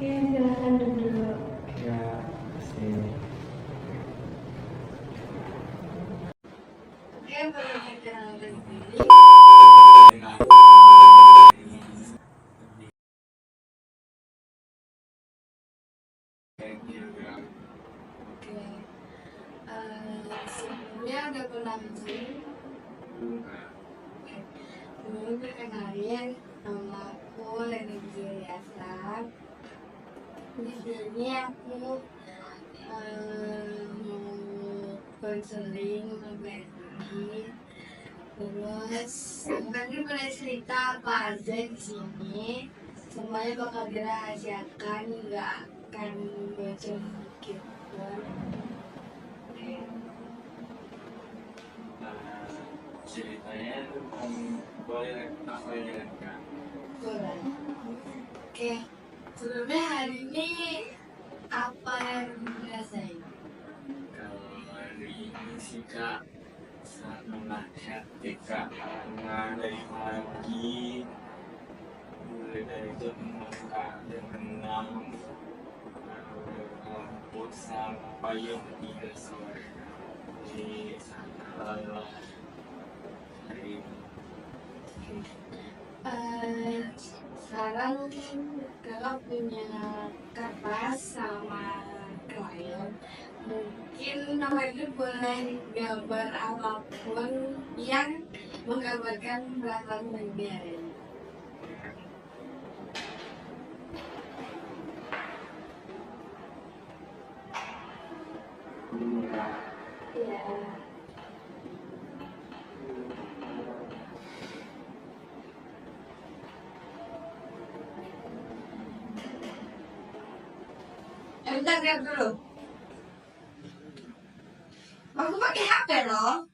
Oke, silakan duduk. Ya, kasih. Oke, boleh perkenalkan diri. Oke, sebelumnya udah pernah nge-gym? Oke, dulu perkenalin, nama aku Leni Juliasa. Di sini aku mau konseling membantu. Terus nanti boleh cerita apa aja di sini. Semuanya bakal dirahasiakan, nggak akan bocor sedikit pun. Oke. Ceritanya boleh aku yang Boleh. Oke. Sebelumnya hari ini apa yang dirasain? kalau hari ini sih kak sangat hektik kak karena dari pagi mulai dari jam 6 kak jam 6 rumput sampai jam 3 sore jadi sangat lelah hari ini. Sekarang kakak punya kertas sama krayon. Mungkin kakak itu boleh gambar apapun yang menggambarkan perasaan pagi hari ini. Iya. Bentar, lihat dulu. Aku pakai HP loh.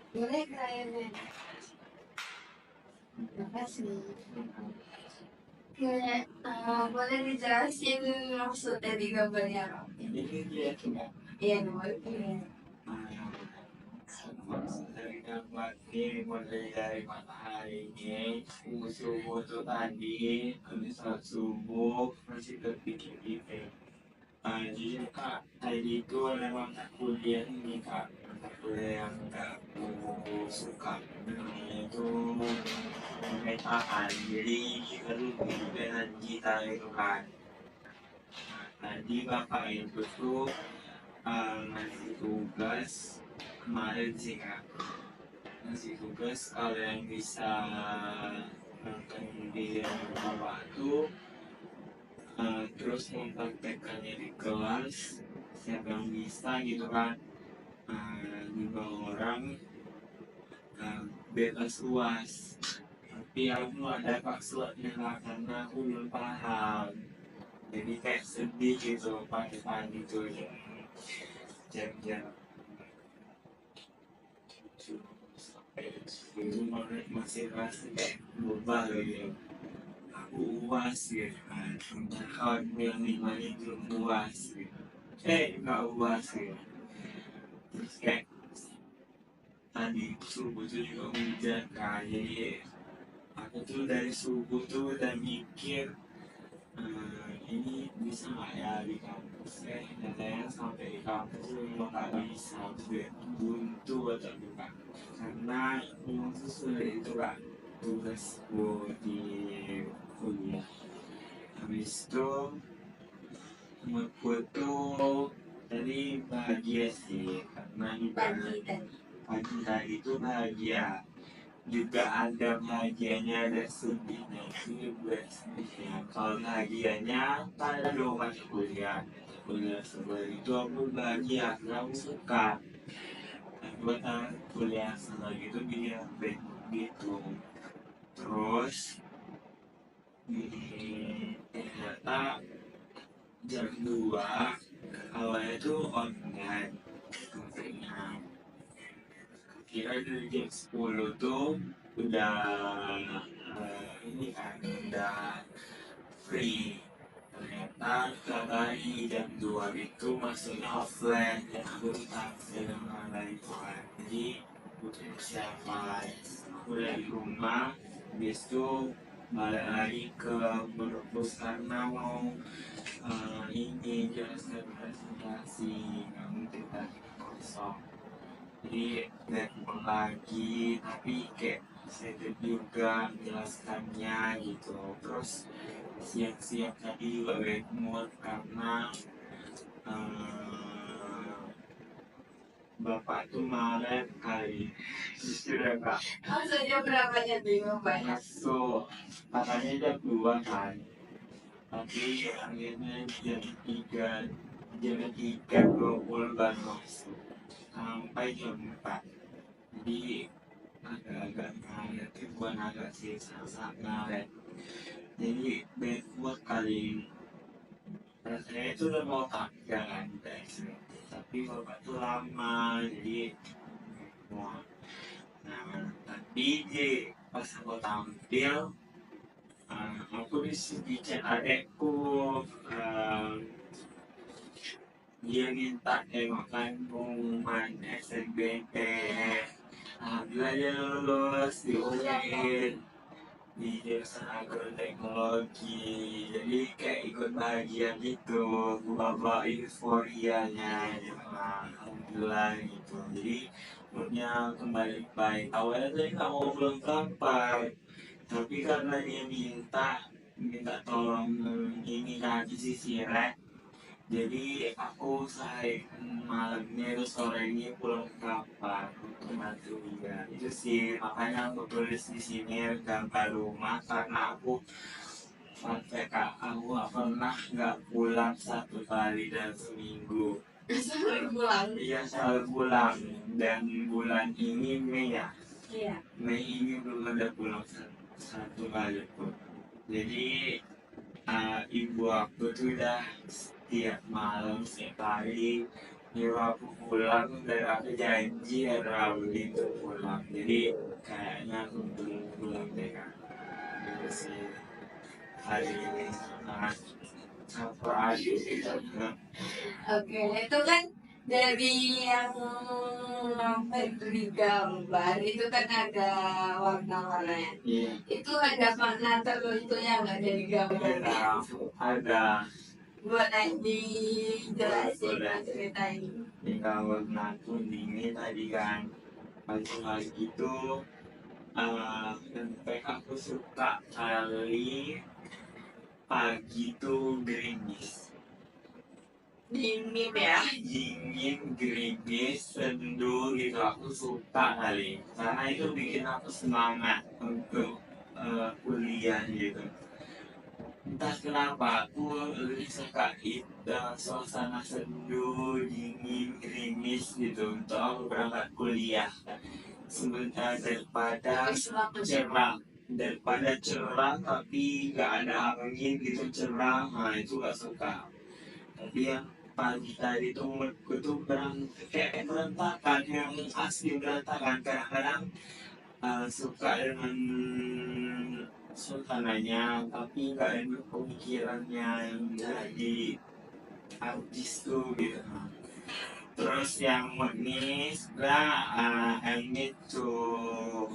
Boleh krayonnya. Terima kasih. Boleh dijelasin maksudnya di gambarnya apa? Ini dia Iya, boleh. yang ini mulai dari matahari ini subuh tuh tadi habis sholat subuh masih terpikir gitu. Jadi kak tadi itu memang kuliah ini kak kuliah yang gak aku suka namanya itu pemetaan jadi kita dulu dengan kita itu kan. Tadi bapak itu tuh ngasih tugas kemarin sih kak ngasih tugas kalau yang bisa nonton di bawah tuh terus mempraktekannya di kelas siapa yang bisa gitu kan 5 orang bebas UAS tapi aku ada passwordnya lah karena aku belum paham jadi kayak sedih gitu pagi-pagi tuh jam-jam sampai itu masih rasa kayak berubah gitu aku UAS gitu kan kawan yang 5 ini belum UAS gitu nggak UAS gitu terus kayak tadi subuh tuh juga hujan kan jadi aku tuh dari subuh tuh udah mikir ini bisa nggak ya di kampus nyatanya sampai di kampus memang nggak bisa gue buntu atau bukan karena memang sesuai itu kan tugasku di kuliah habis itu menurutku tuh tadi bahagia sih karena pagi tadi itu bahagia juga ada bahagianya ada sedihnya ini gue sedihnya kalau bahagianya pada dong masuk kuliah sebelah itu aku bahagia karena aku suka buat kuliah sebelah gitu dia gitu terus ternyata jam 2 awalnya tuh online kira dari jam 10 tuh udah ini kan udah free ternyata katanya jam 2 itu masuknya offline dan aku tetap sedang ada itu kan jadi butuh persiapan aku dari rumah habis itu balik lagi ke perpus karena mau ini jelaskan presentasi nggak mungkin tadi kosong jadi network lagi tapi kayak saya juga menjelaskannya gitu terus siap-siap tadi juga banyak mood karena bapak tuh marah kali sudah kak Maksudnya berapanya bingung banyak. so katanya jam 2 kan tapi akhirnya jam 3 baru masuk sampai jam 4 jadi agak-agak ngaret bukan agak sih sangat ngaret jadi backward kali rasanya itu udah mau tampil kan tapi bapak tuh lama jadi wah nah tadi pas aku tampil aku di chat adekku dia minta tengokkan pengumuman SNBP alhamdulillah dia lulus di UIN di jurusan agroteknologi jadi kayak ikut bahagia gitu bawa euforianya gitu alhamdulillah gitu jadi moodnya kembali baik awalnya saya nggak mau pulang kampung tapi karena dia minta tolong ini lagi sisi rek jadi aku sehari malamnya itu sorenya pulang ke kamar untuk bantu dia itu sih makanya aku tulis di sini gambar rumah karena aku aku nggak pernah nggak pulang 1 kali dalam seminggu Selalu pulang. iya selalu pulang dan bulan ini Mei ya Iya. Mei ini belum ada pulang satu kali pun jadi ibu aku tuh udah setiap malam setiap hari nyuruh aku pulang dan aku janji ada begitu pulang jadi kayaknya aku belum pulang deh kan gitu sih hari ini sangat surprise Oke, itu kan Dari yang apa itu digambar itu kan ada warna-warnanya. Iya. Itu ada makna tertentunya nggak dari gambar? Ada. Boleh dijelasin Boleh. ceritain. Di warna kuning ini tadi kan pagi-pagi itu sampai aku suka kali pagi tuh gerimis, Dingin ya. dingin, gerimis, sendu gitu. Aku suka kali karena itu bikin aku semangat untuk kuliah gitu. Entah kenapa aku lebih suka suasana sendu, dingin, gerimis gitu untuk aku berangkat kuliah. Sebentar daripada cerah tapi nggak ada angin gitu, cerah, nah itu nggak suka. Tapi yang pagi tadi tuh menurutku tuh kayak berantakan, yang asli berantakan. Kadang-kadang suka dengan suasananya tapi nggak ada pemikirannya yang jadi artis tuh gitu. Terus yang manis lah, I need to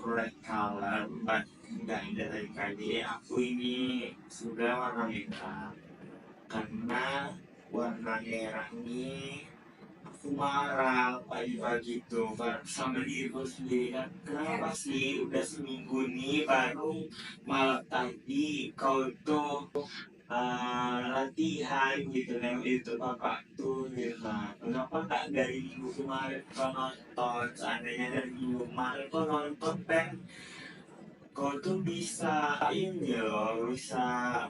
red color, but nggak ada dari tadi. Aku ini sudah warna merah karena warna merah ini aku marah pagi-pagi tuh sama diriku sendiri kan, kenapa sih udah seminggu nih baru malam tadi kau tuh latihan gitu yang itu bapak tuh gitu. Nah, kenapa tak dari minggu kemarin kau nonton, seandainya dari minggu kemarin kau nonton kan kau tuh bisa ini loh, bisa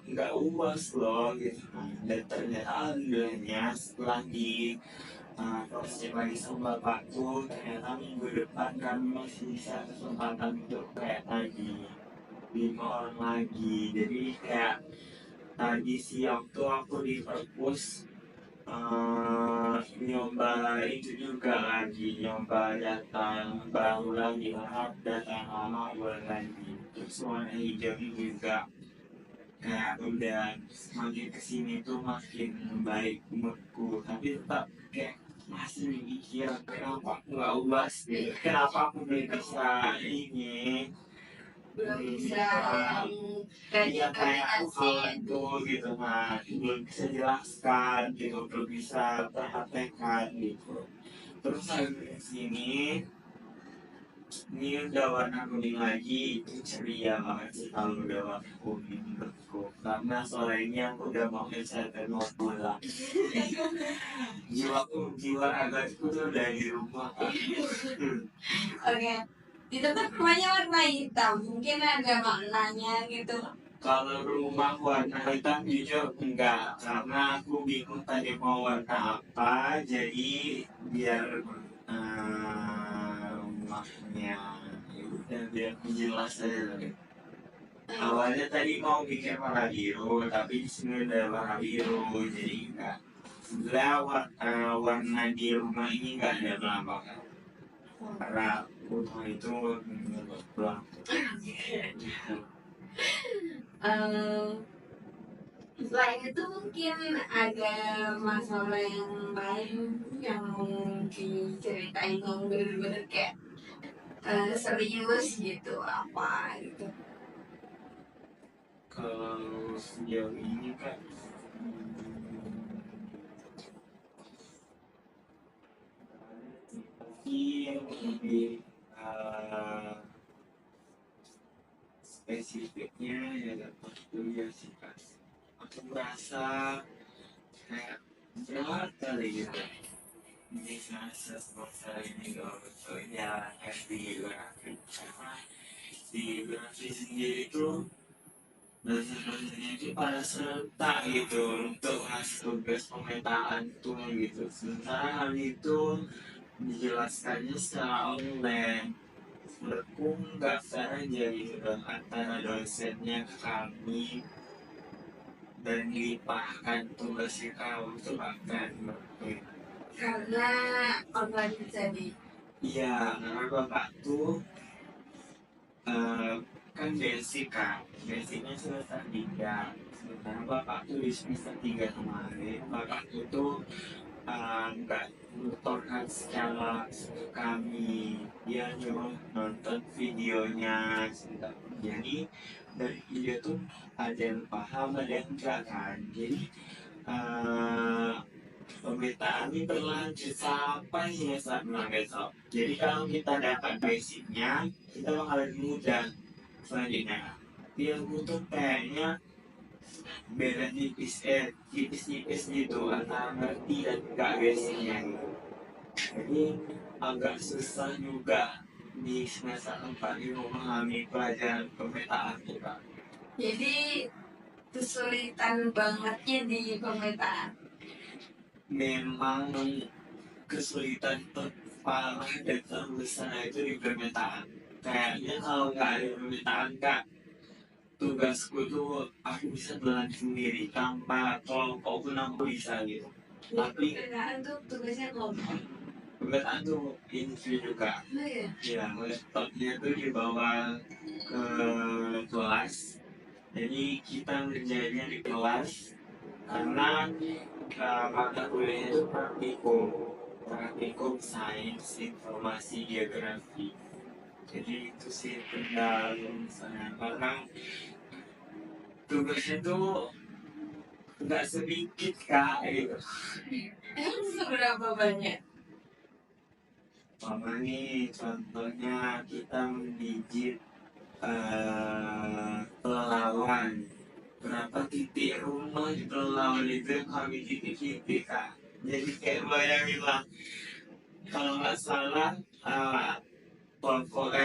nggak uas loh gitu. Dan ternyata alhamdulillahnya setelah di cross-check lagi sama bapakku, ternyata minggu depan kami masih bisa kesempatan untuk kayak tadi 5 orang lagi. Jadi kayak tadi siang tuh aku di perpus nyoba itu juga lagi, nyoba data yang baru lagi, harap data yang lama boleh lagi. Terus warna hijau ini juga kayak udah semakin kesini tuh makin baik menurutku, tapi tetap kayak masih mikir kenapa aku nggak ubah sih, kenapa aku belum bisa ini, Belum bisa iya kayak aku komunikasi. itu gitu. Nah belum bisa jelaskan gitu, belum bisa perhatikan gitu. Terus sampai sini ini udah warna kuning lagi, itu ceria banget sih kalau udah warna kuning menurutku, karena sore ini aku udah mau menyelesaikan novel lah. Jiwa agakku tuh udah di rumah kan. Oke. Di tempat rumahnya warna hitam, mungkin ada maknanya gitu. Kalau rumah warna hitam jujur enggak, karena aku bingung tadi mau warna apa, jadi biar rumahnya udah biar jelas aja lagi. Awalnya tadi mau bikin warna biru, tapi di sini udah warna biru, jadi enggak. Sebelah warna di rumah ini enggak ada melambangkan. Karena rumah itu pulang. Selain itu mungkin ada masalah yang lain yang mau diceritain yang bener-bener kayak serius gitu apa gitu. Kalau sejauh ini kan lebih spesifiknya ya dapat kuliah sih kan. Aku merasa kayak berat kali gitu. Bisa semasa ini kalau betulnya kan di grafik, karena di grafik sendiri itu dosen-dosennya itu pada serentak gitu untuk ngasih tugas pemetaan tuh gitu. Sementara hal itu dijelaskannya secara online. Menurutku nggak fair aja gitu kan, antara dosennya ke kami dan dilimpahkan tugasnya kamu itu nggak fair menurutku. Karena online jadi Iya, karena bapak tuh kan basicnya semester 3, sementara bapak tuh di semester 3 kemarin bapak tuh nggak menonton secara langsung ke kami, dia cuma nonton videonya sebentar. Jadi dari video tuh ada yang paham ada yang enggak kan, jadi eh, pemeriksaan ini berlanjut sampai semester 6 besok. Jadi kalau kita dapat basicnya, kita bakal lebih mudah selanjutnya. Dia butuh kayaknya beda tipis-tipis gitu antara ngerti dan enggak basicnya gitu. Jadi agak susah juga di semester 4 ini memahami pelajaran pemetaan kita. Jadi kesulitan bangetnya di pemetaan. Memang kesulitan terparah dan terbesar itu di permintaan. Kayaknya kalau nggak ada permintaan kak, tugasku tuh aku bisa jalan sendiri tanpa kelompok pun aku bisa gitu. Tapi Pemetaan tuh tugasnya kelompok. permintaan tuh individu kak. Oh iya. Ya, laptopnya tuh dibawa ke kelas. Jadi kita ngerjainnya di kelas karena mata kuliahnya itu praktikum sains informasi geografi. Jadi itu sih kendala saya karena tugasnya tuh nggak sedikit kak gitu. Emang seberapa banyak? Mama nih contohnya kita mendigit pelalawan berapa titik rumah di pelalawan itu yang kami titik-titik kak. Jadi kayak bayangin lah kalau nggak salah kelompok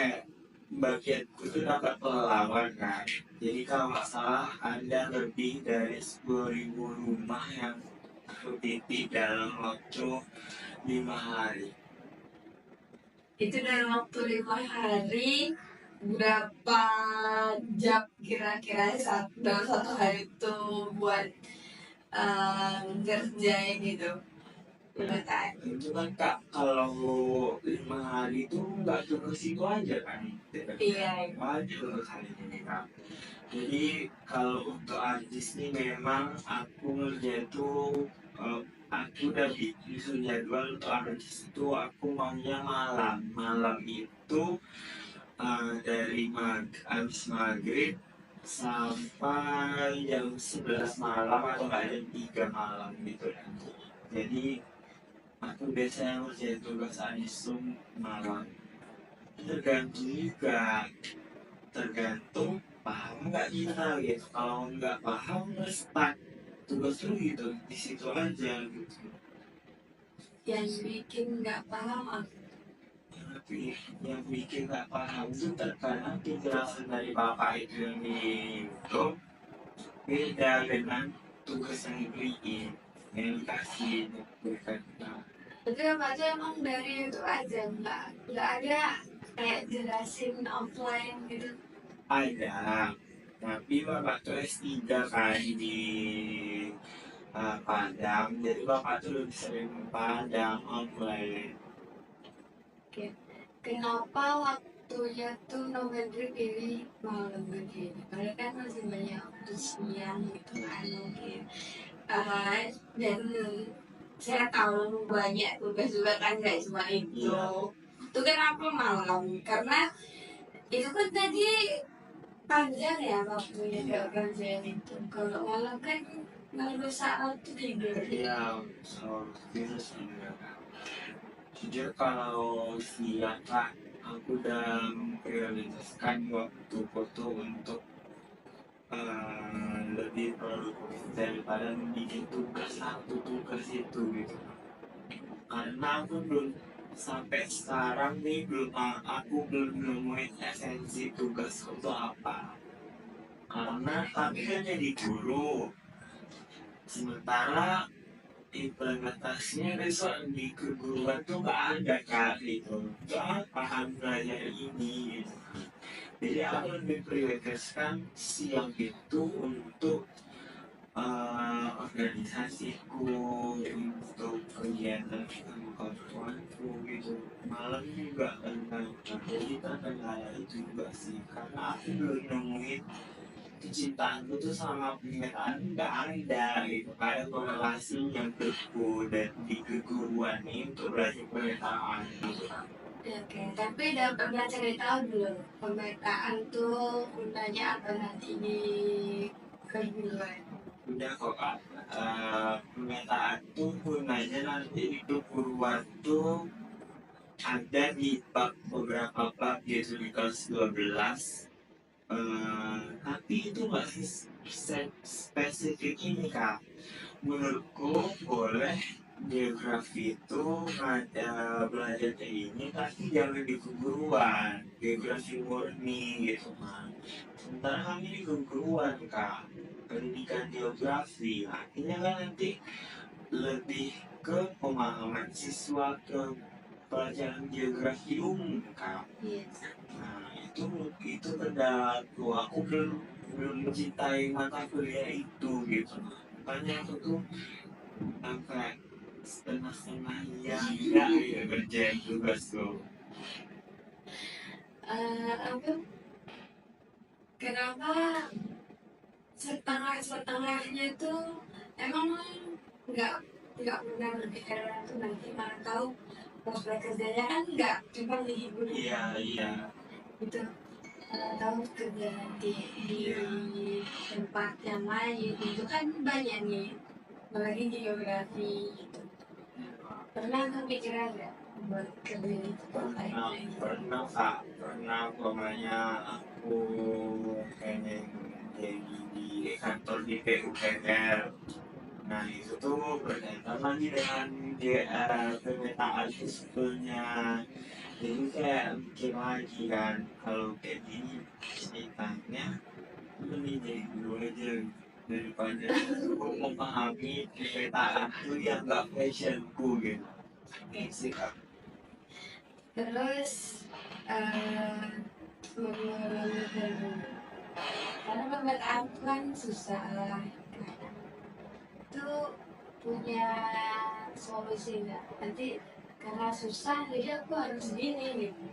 bagianku itu dapat pelalawan kan. Jadi kalau nggak salah ada lebih dari 10.000 rumah yang tertitik dalam waktu 5 hari. Itu dalam waktu 5 hari berapa jam kira-kira dalam satu hari itu buat ngerjain gitu pemetaan. Itu kan kak kalau 5 hari itu nggak tugas itu aja kan. Iya. Aja tugas hari ini kak. Jadi kalau untuk artis ini memang aku ngerjain tuh aku udah bikin jadwal untuk artis itu aku maunya malam itu dari abis maghrib sampai jam 11 malam atau nggak jam 3 malam gitu kan. Jadi aku biasanya ngerjain tugas artis itu malam. Tergantung paham nggak kita gitu. Kalau nggak paham stuck tugas lu gitu di situ aja gitu. Yang bikin nggak paham apa? Tapi yang bikin nggak paham itu terkadang penjelasan dari bapak itu yang di YouTube beda dengan tugas yang diberiin yang dikasih berikan kita. Tapi apa aja emang dari itu aja nggak ada kayak jelasin offline gitu. Ada, tapi bapak tuh S3 kan di Padang, jadi bapak tuh lebih sering Padang online. Kenapa waktunya tuh November pilih malam begini? Padahal kan masih banyak waktu siang gitu kan mungkin. Dan saya tahu banyak tugas juga kan nggak cuma itu. Itu kenapa malam? Karena itu kan tadi panjang ya waktunya gak kerjaan itu. Kalau malam kan nunggu saat tuh tidur. Iya, so virus juga. Jujur kalau siang kak, aku udah memprioritaskan waktu foto untuk lebih produktif daripada bikin satu tugas itu gitu. Karena aku belum sampai sekarang nih aku belum nemuin esensi tugas itu apa. Karena kami kan jadi guru, sementara implementasinya besok di keguruan tuh nggak ada kak gitu, nggak paham belajar ini gitu. Jadi aku lebih prioritaskan siang itu untuk organisasiku, untuk kegiatan sama kawan-kawanku gitu. Malam juga kan, jadi kan kendala itu juga sih karena aku belum nemuin kecintaanku tuh sama pemetaan nggak ada gitu, kayak korelasi yang teguh dan di keguruan ini untuk belajar pemetaan gitu. Oke, tapi udah pernah cari tahu dulu pemetaan tuh gunanya apa nanti di keguruan? Udah kok Kak. Pemetaan tuh gunanya nanti di keguruan tuh ada di beberapa bab yaitu di kelas 12. Tapi itu nggak spesifik ini Kak. Menurutku boleh geografi itu ada belajar kayak ini, tapi jangan di keguruan, geografi murni gitu kan. Sementara kami di keguruan Kak, pendidikan geografi, artinya kan nanti lebih ke pemahaman siswa ke pelajaran geografi umum Kak. Yes. Nah itu kendalaku, aku belum mencintai mata kuliah itu gitu. Makanya aku tuh sampai setengah-setengah ya enggak ya kerjain tugas tuh. Apa? Kenapa setengah-setengahnya itu emang nggak pernah berpikiran tuh nanti malah tahu prospek kerjanya kan nggak cuma dihibur Iya gitu. Tahu kerja di tempat yang lain itu kan banyak nih, apalagi geografi gitu. Pernah kepikiran nggak buat kerja di tempat lain? pernah Kak, pernah umpamanya aku pengen jadi di kantor di PUPR. Nah itu tuh berkaitan lagi dengan pemetaan sebetulnya. Jadi kayak mikir lagi kan, kalau kayak gini ceritanya mending jadi guru aja daripada aku memahami pemetaan itu yang gak passionku gitu. Ini sih Kak. Terus karena pemetaan kan susah lah, itu punya solusi nggak? Nanti karena susah jadi aku harus gini gitu.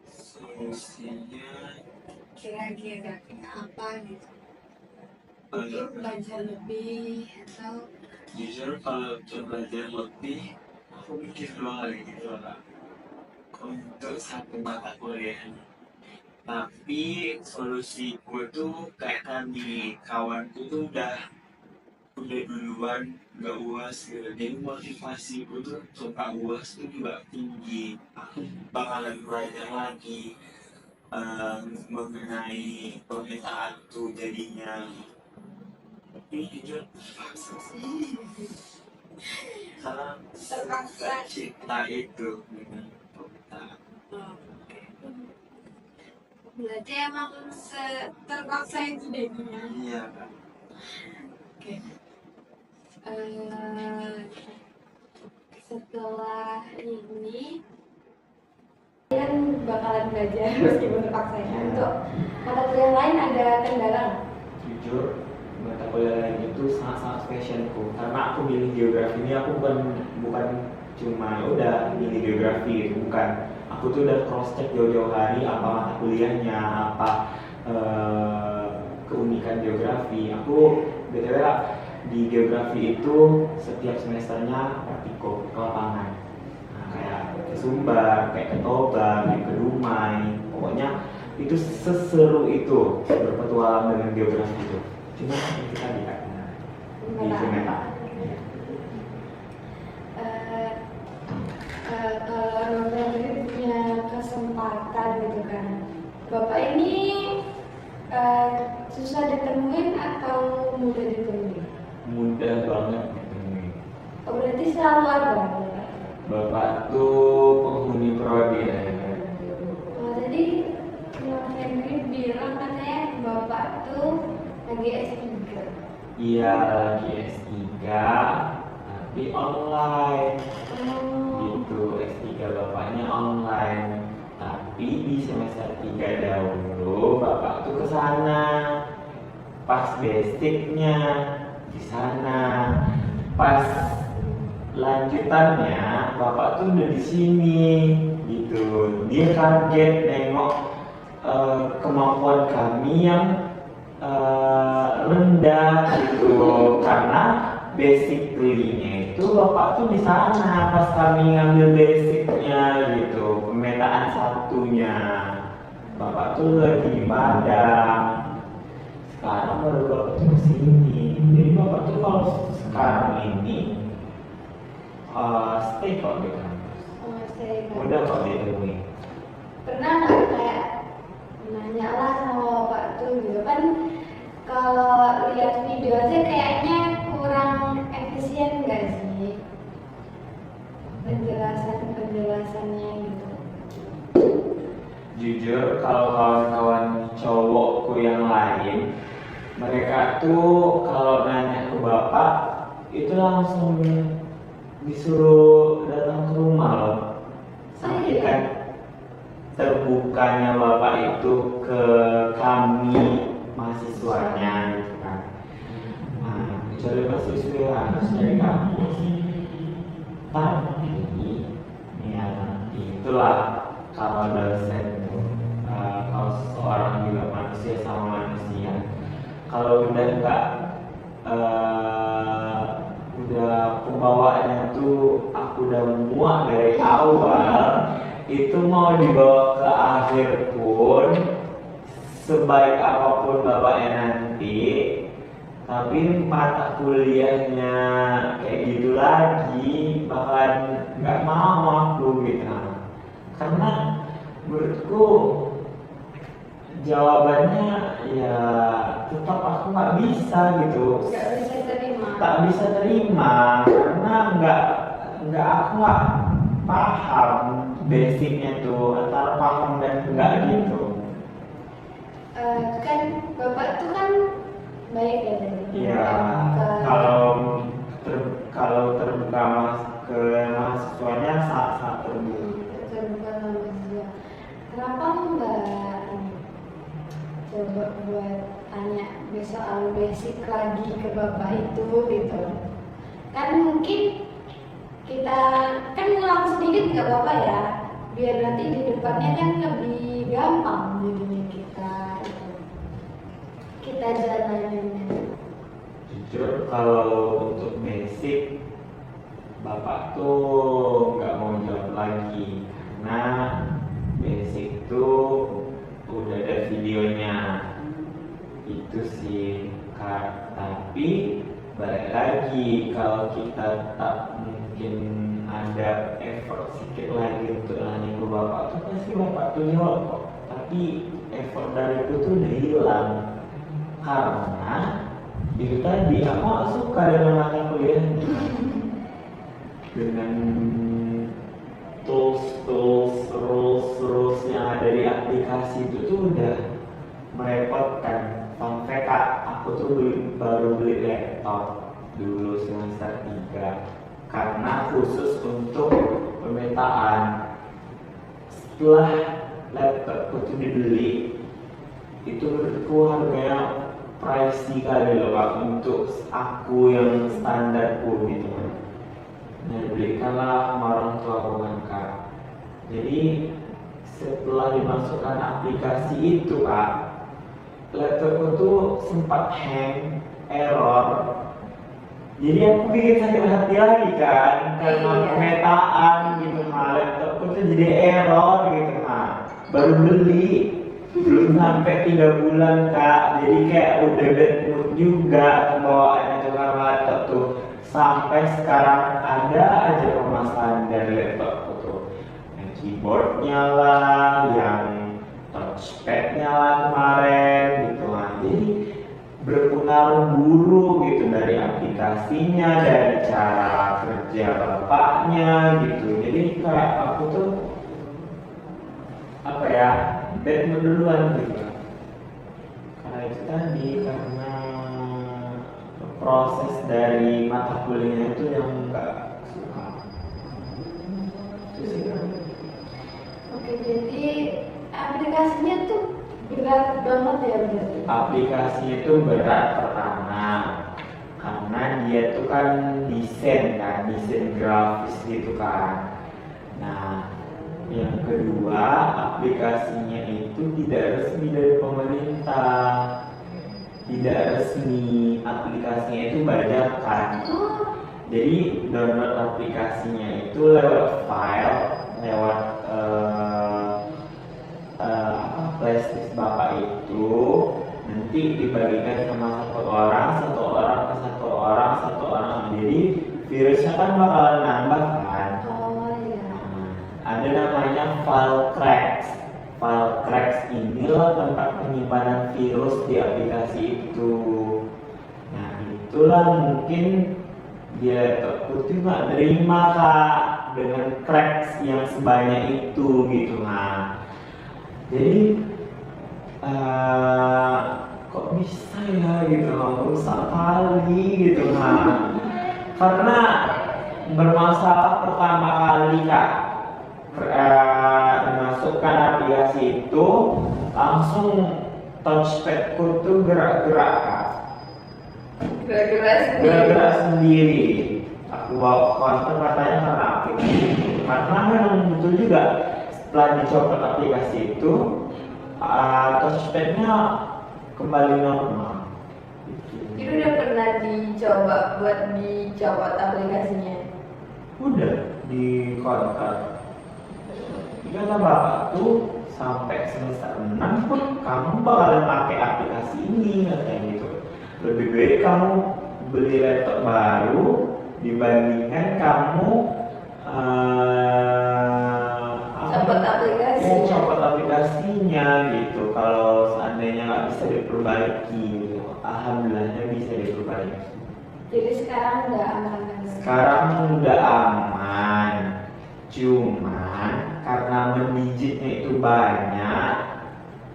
Solusinya Kira-kira apa gitu? Mungkin belajar lebih atau jujur kalau untuk belajar lebih aku mikir 2 kali gitu Kak, untuk satu mata kuliah. Tapi solusiku tuh kayak tadi, kawanku tuh udah duluan gak UAS gitu, jadi motivasiku tuh suka UAS tuh juga tinggi. Aku bakalan belajar lagi mengenai pemetaan tuh jadinya. Tapi jujur salah terpaksa. cinta itu dengan pemetaan. Berarti emang terpaksa itu jadinya. Iya Kak. Oke. Setelah ini kan bakalan belajar meskipun terpaksa ya. Untuk mata kuliah lain ada kendala nggak? Jujur mata kuliah lain itu sangat-sangat passionku, karena aku milih geografi ini aku bukan cuma udah milih geografi, bukan, aku tuh udah cross check jauh-jauh hari apa mata kuliahnya, apa keunikan geografi. Aku btw lah, di geografi itu setiap semesternya praktiko ke lapangan. Nah, kayak ke Sumbar, kayak ke Toba, kayak ke Dumai, pokoknya itu seseru itu berpetualang dengan geografi itu. Cuma kita lihat di pemetaan. Kalau Novel ini punya kesempatan gitu kan, Bapak ini susah ditemuin atau mudah ditemuin? Mudah banget ditemuin. Oh, berarti selalu ada. Bapak tuh penghuni prodi ya. Oh, jadi Novel ini bilang katanya Bapak tuh lagi S3. Iya lagi S3 tapi online. Gitu, S3 bapaknya online. Tapi di semester 3 dahulu bapak tuh ke sana. Pas basicnya di sana. Pas lanjutannya bapak tuh udah di sini gitu. Dia kaget nengok kemampuan kami yang rendah gitu, karena basically-nya itu bapak tuh di sana pas kami ngambil basicnya gitu, pemetaan satunya bapak tuh lagi di Padang, sekarang baru bapak tuh kesini. Jadi bapak tuh kalau sekarang ini stay kok di kampus, udah kok ditemui. Pernah nggak kayak nanya lah sama bapak tuh gitu kan, kalau lihat video aja kayaknya kurang efisien nggak sih penjelasannya gitu. Jujur kalau kawan-kawan cowokku yang lain, mereka tuh kalau nanya ke bapak itu langsung disuruh datang ke rumah loh. Sampai kan terbukanya bapak itu ke kami mahasiswanya gitu kan. Nah, kecuali mahasiswa harus dari kampus. Tapi ya itulah kalau dosen tuh, kalau seorang juga manusia sama manusia. Kalau udah enggak udah pembawaannya tuh aku udah muak dari awal, itu mau dibawa ke akhir pun sebaik apapun bapaknya nanti, tapi mata kuliahnya kayak gitu lagi bakalan nggak mau aku gitu, karena menurutku jawabannya ya tetap aku nggak bisa gitu, tak bisa terima karena aku nggak paham basicnya tuh, antara paham dan enggak gitu. Kan bapak tuh kan baik ya dari Iya, kalau terbuka ke mahasiswanya saat terbuka sama dia. Kenapa nggak coba buat tanya soal basic lagi ke bapak itu gitu? Kan mungkin kita kan ngulang sedikit nggak apa-apa ya, biar nanti di depannya kan lebih gampang jadinya kita jalanin. Jujur kalau untuk basic bapak tuh nggak mau jawab lagi, karena basic tuh udah ada videonya itu sih Kak. Tapi balik lagi, kalau kita tak mungkin ada effort sedikit lagi untuk nanya ke bapak tuh pasti bapak tuh jawab kok. Tapi effort dari itu tuh udah hilang, karena itu tadi aku gak suka dengan mata kuliahnya, dengan rules yang ada di aplikasi itu tuh udah merepotkan. Sampai Kak, aku tuh baru beli laptop dulu semester 3 karena khusus untuk pemetaan. Setelah laptopku tuh dibeli, itu menurutku harganya pricey kali loh Pak, untuk aku yang standarku gitu. Nah, belikanlah sama orang tua aku kan Kak. Jadi setelah dimasukkan aplikasi itu Kak, laptopku tuh sempat hang, error. Jadi aku bikin sakit hati lagi kan, karena pemetaan gitu Kak. Laptopku tuh jadi error gitu Kak. Baru beli belum sampai 3 bulan Kak, jadi kayak udah bad mood juga pembawaannya tuh karena laptop tuh. Sampai sekarang ada aja permasalahan dari laptopku tuh, yang keyboardnya lah, yang touchpadnya lah kemarin gitu lah. Jadi berpengaruh buruk gitu dari aplikasinya, dari cara kerja bapaknya gitu. Jadi kayak aku tuh apa ya, bad mood duluan gitu. Karena itu tadi, karena proses dari mata kuliahnya itu yang enggak suka. Itu sih kan. Oke, jadi aplikasinya tuh berat banget ya berarti? Aplikasi itu berat pertama karena dia tuh kan desain grafis gitu kan. Nah, Yang kedua, aplikasinya itu tidak resmi dari pemerintah. Tidak resmi, aplikasinya itu bajakan. Jadi download aplikasinya itu lewat file, lewat flashdisk bapak itu nanti dibagikan sama satu orang ke satu orang. Jadi virusnya kan bakalan nambah kan. Ada namanya file cracks. File cracks inilah tempat penyimpanan virus di aplikasi itu. Nah itulah mungkin di laptopku tuh nggak terima kak dengan cracks yang sebanyak itu gitu. Nah jadi kok bisa ya gitu, rusak kali gitu. Nah karena bermasalah pertama kali kak masukkan aplikasi itu langsung touchpadku tuh gerak-gerak kak. Gerak-gerak sendiri. Aku bawa konten katanya karena aplikasi itu. Karena memang betul juga setelah dicopot aplikasi itu touchpadnya kembali normal. Itu udah pernah dicoba buat dicopot aplikasinya? Udah di kontak. Kata bapak tuh sampai semester 6 pun kamu bakalan pakai aplikasi ini katanya gitu. Lebih baik kamu beli laptop baru dibandingkan kamu copot aplikasinya gitu. Kalau seandainya nggak bisa diperbaiki gitu. Alhamdulillahnya bisa diperbaiki. Jadi sekarang udah aman? Sekarang udah aman, cuman karena mendigitnya itu banyak,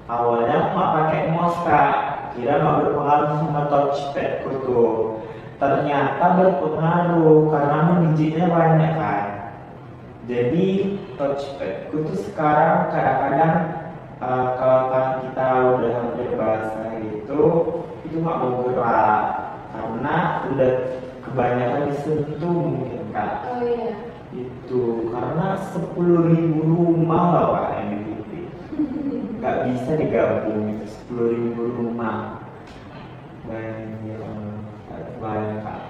awalnya aku nggak pakai mouse kak, kira nggak berpengaruh sama touchpadku tuh. Ternyata berpengaruh karena mendigitnya banyak kan. Jadi touchpadku tuh sekarang kadang-kadang kalau kita udah hampir bahasa itu nggak mau gerak karena udah kebanyakan disentuh mungkin kak. Oh iya. Itu karena 10.000 rumah loh pak yang dipimpin. Nggak bisa digabung itu 10.000 rumah. Banyak kak.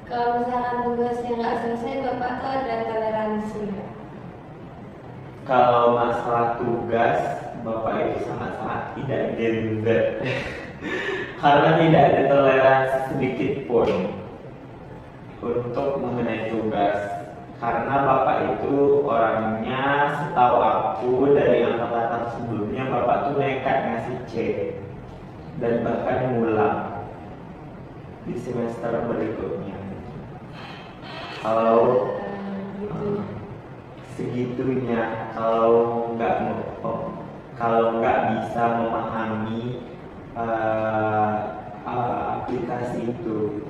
Kalau misalkan tugasnya nggak selesai, bapak tuh ada toleransi nggak? Kalau masalah tugas, bapak itu sangat-sangat tidak gender. Karena tidak ada toleransi sedikit pun untuk mengenai tugas. Karena bapak itu orangnya, setahu aku dari angkatan sebelumnya, bapak tuh nekat ngasih C dan bahkan ngulang di semester berikutnya. Kalau segitunya, kalau nggak bisa memahami aplikasi itu.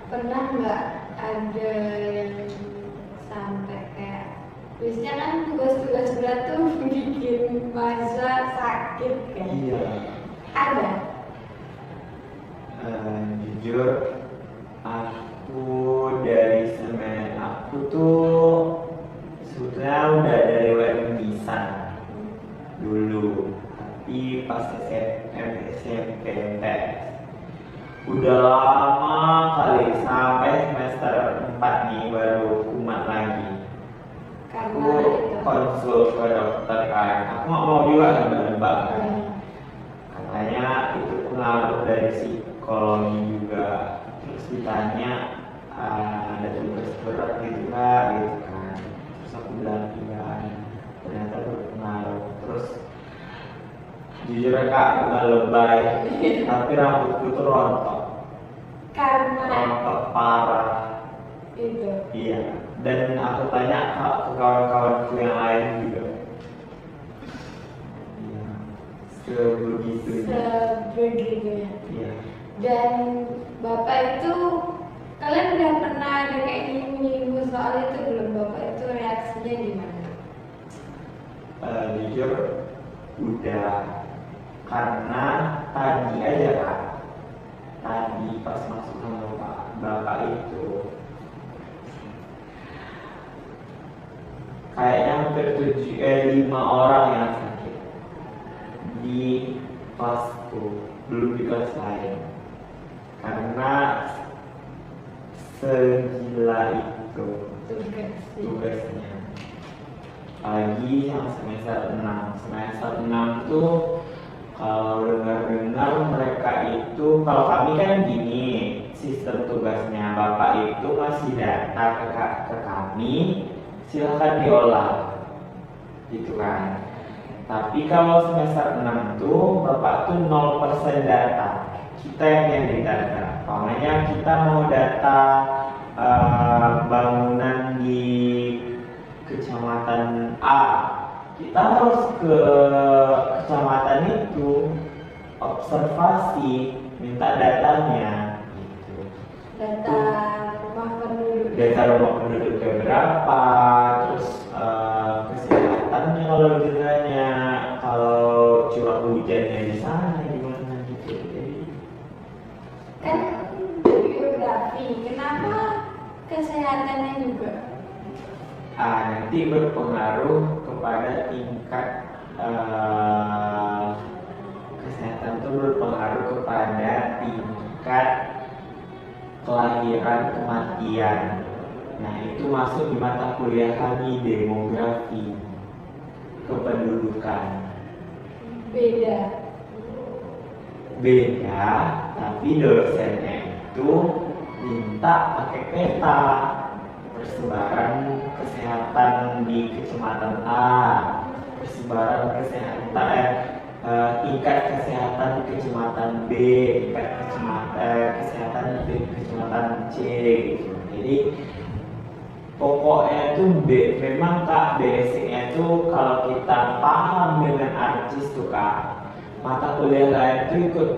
Pernah nggak ada yang sampai kayak biasanya kan tugas-tugas berat tuh bikin masa sakit kan? Iya. Ada? Jujur aku aku tuh sebetulnya udah dari webmisan dulu, tapi pas SMP udah lama kali sampai semester 4 nih baru kumat lagi. Aku konsul ke dokter kan, aku nggak mau juga nebak kan. Katanya itu pengaruh dari psikologi juga. Terus ditanya ada tugas berat gitu kan. Terus aku bilang iya, ternyata berpengaruh. Terus jujur kak, nggak lebay, tapi rambutku tuh rontok. Karena Rontok parah. itu. Iya. Dan aku tanya ke kawan-kawanku yang lain juga. Iya. Sebegitunya. Iya. Dan bapak itu, kalian udah pernah ada kayak nyinggung soal itu belum? Bapak itu reaksinya gimana? Jujur udah, karena tadi aja kan, tadi pas masuk sama bapak itu kayaknya hampir 5 orang yang sakit di kelasku, belum di kelas lain, karena segila itu tugasnya. Apalagi yang semester 6 tuh kalau dengar-dengar mereka itu, kalau kami kan gini sistem tugasnya, bapak itu ngasih data ke kami, silahkan diolah gitu kan. Tapi kalau semester 6 tuh bapak tuh 0% data, kita yang di data. Makanya kita mau data bangunan di kecamatan A, kita harus ke kecamatan itu observasi, minta datanya gitu. Data rumah penduduk. Data rumah penduduknya berapa, terus kesehatannya kalau gerhanya, kalau curah hujannya di sana gimana gitu. Jadi Kan geografi, kenapa kesehatannya juga? nanti berpengaruh kepada tingkat kesehatan itu, berpengaruh kepada tingkat kelahiran kematian. Nah itu masuk di mata kuliah kami, demografi kependudukan. Beda, tapi dosennya itu minta pakai peta persebaran kesehatan di kecamatan A, persebaran tingkat kesehatan di kecamatan B, tingkat kesehatan di kecamatan C gitu. Jadi pokoknya itu memang Kak, basicnya itu kalau kita paham dengan ARJIS tuh Kak, mata kuliah lain itu ikut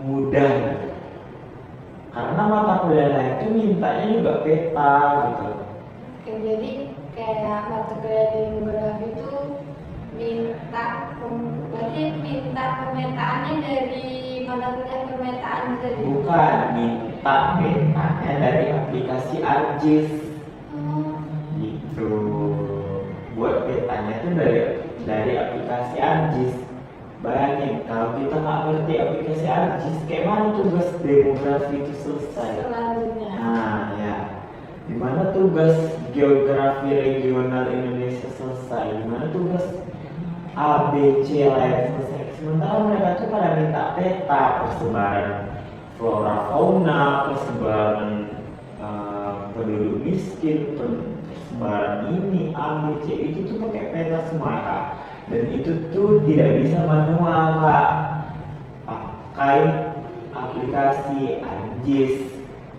mudah, karena mata kuliah lain itu mintanya juga peta gitu. Oke, jadi kayak mata kuliah demografi itu berarti minta pemetaannya dari mata kuliah pemetaan tadi? Bukan, minta petanya dari aplikasi ARJIS. Gitu. Buat petanya itu dari aplikasi ARJIS. Bayangin kalau kita nggak ngerti aplikasi ARJIS, kayak mana tugas demografi itu selesai? Selanjutnya. Nah ya, gimana tugas geografi regional Indonesia selesai? Gimana tugas A, B, C lain selesai? Sementara mereka tuh pada minta peta persebaran flora fauna, persebaran penduduk miskin, persebaran ini A, B, C, itu tuh pakai peta semua Kak. Dan itu tuh tidak bisa manual Kak, pakai aplikasi ARJIS.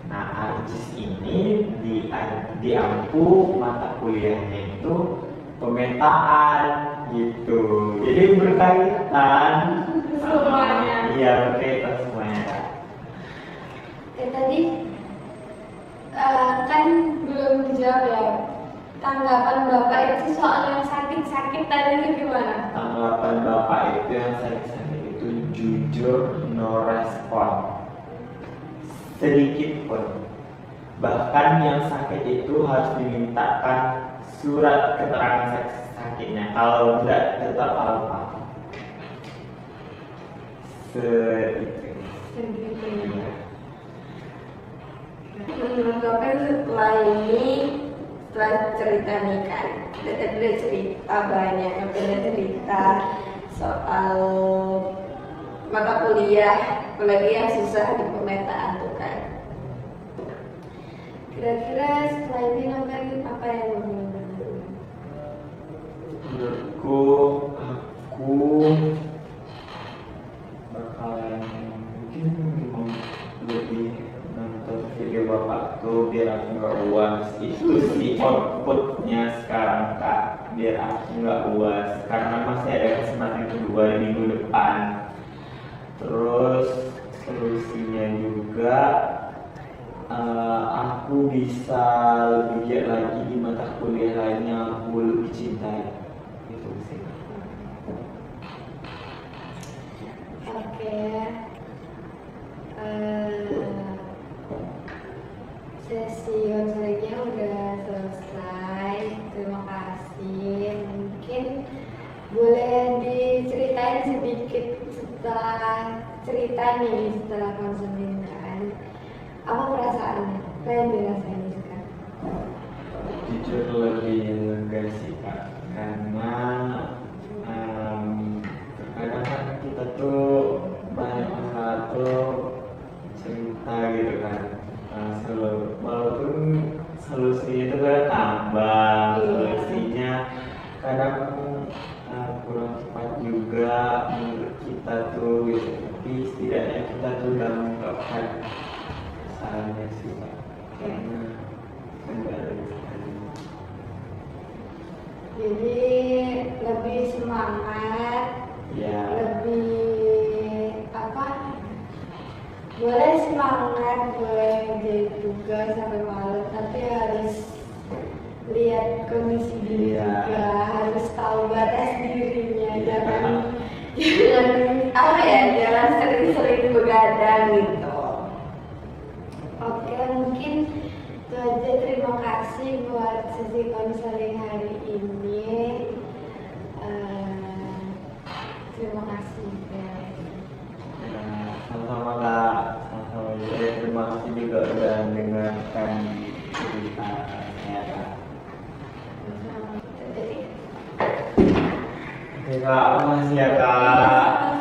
Nah ARJIS ini diampu mata kuliahnya itu pemetaan gitu, jadi berkaitan Semuanya. Iya, berkaitan semuanya. Tadi kan belum dijawab ya, tanggapan Bapak itu soal yang sakit-sakit tadi itu gimana? Tanggapan Bapak itu yang sakit-sakit itu jujur, no respon sedikit pun. Bahkan yang sakit itu harus dimintakan surat keterangan sakitnya, kalau tidak tetap apa. Segitunya. Menurut Bapak setelah ini, setelah cerita nih kan, udah cerita banyak, udah cerita soal mata kuliah, apalagi yang susah di pemetaan tuh kan. Kira-kira setelah ini nonton apa yang Menurutku, aku bakalan mungkin lebih nonton video Bapak tuh biar aku nggak uas. Itu sih outputnya sekarang Kak, biar aku nggak uas karena masih ada kesempatan kedua di minggu depan. Terus solusinya juga aku bisa lebih giat lagi di mata kuliah lain yang aku lebih cintai. Itu sih. Oke. Sesi konselingnya udah selesai. Terima kasih. boleh diceritain sedikit setelah cerita nih, setelah konseling kan, apa perasaannya? Apa yang dirasain sekarang? Jujur lebih lega sih Kak, karena kadang kan kita tuh banyak masalah tuh cerita gitu kan. Walaupun solusi itu kan tambah, solusinya kadang kurang cepat juga menurut kita tuh gitu. Tapi setidaknya kita tuh udah mengungkapkan kesalahannya sih Pak, karena Jadi lebih semangat, ya lebih apa? Boleh semangat, boleh jadi tugas sampai malam, tapi harus lihat kondisi diri juga, harus tahu batas dirinya, jangan apa ya, jangan sering-sering begadang gitu. Oke, mungkin itu aja. Terima kasih buat sesi konseling hari ini. Terima kasih ya. Sama-sama Kak, sama-sama juga. Terima kasih juga udah dengarkan ceritanya Kak. Oke Kak, makasih ya Kak.